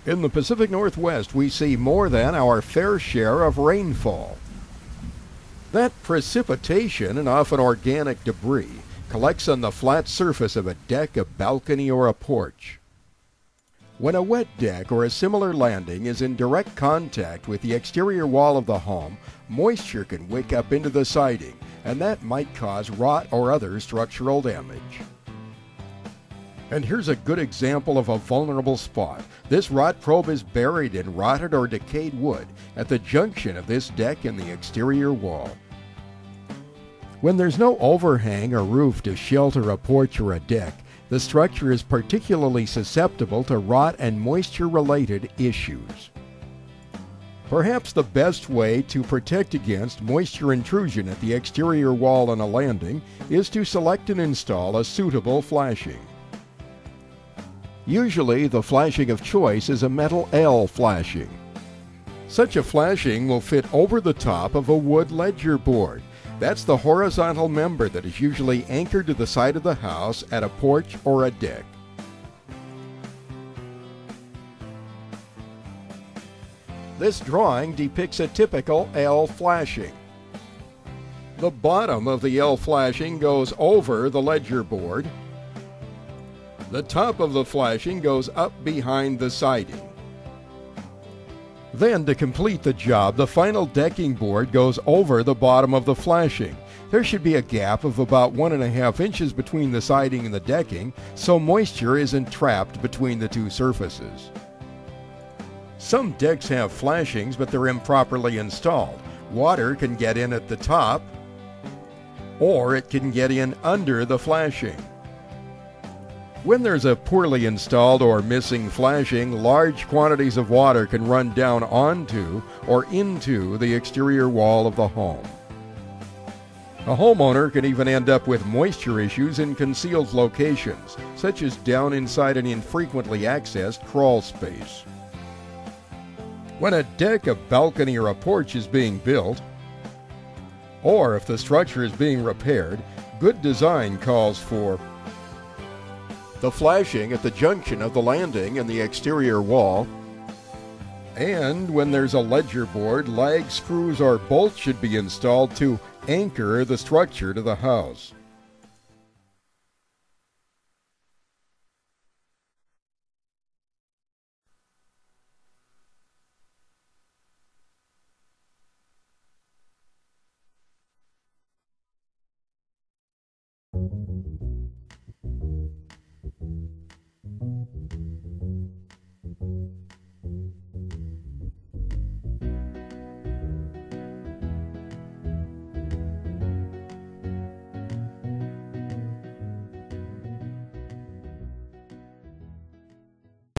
In the Pacific Northwest, we see more than our fair share of rainfall. That precipitation and often organic debris collects on the flat surface of a deck, a balcony, or a porch. When a wet deck or a similar landing is in direct contact with the exterior wall of the home, moisture can wick up into the siding, and that might cause rot or other structural damage. And here's a good example of a vulnerable spot. This rot probe is buried in rotted or decayed wood at the junction of this deck and the exterior wall. When there's no overhang or roof to shelter a porch or a deck, the structure is particularly susceptible to rot and moisture-related issues. Perhaps the best way to protect against moisture intrusion at the exterior wall on a landing is to select and install a suitable flashing. Usually, the flashing of choice is a metal L flashing. Such a flashing will fit over the top of a wood ledger board. That's the horizontal member that is usually anchored to the side of the house at a porch or a deck. This drawing depicts a typical L flashing. The bottom of the L flashing goes over the ledger board. The top of the flashing goes up behind the siding. Then, to complete the job, the final decking board goes over the bottom of the flashing. There should be a gap of about 1.5 inches between the siding and the decking, so moisture isn't trapped between the two surfaces. Some decks have flashings, but they're improperly installed. Water can get in at the top, or it can get in under the flashing. When there's a poorly installed or missing flashing, large quantities of water can run down onto or into the exterior wall of the home. A homeowner can even end up with moisture issues in concealed locations, such as down inside an infrequently accessed crawl space. When a deck, a balcony, or a porch is being built, or if the structure is being repaired, good design calls for the flashing at the junction of the landing and the exterior wall. And when there's a ledger board, lag screws or bolts should be installed to anchor the structure to the house.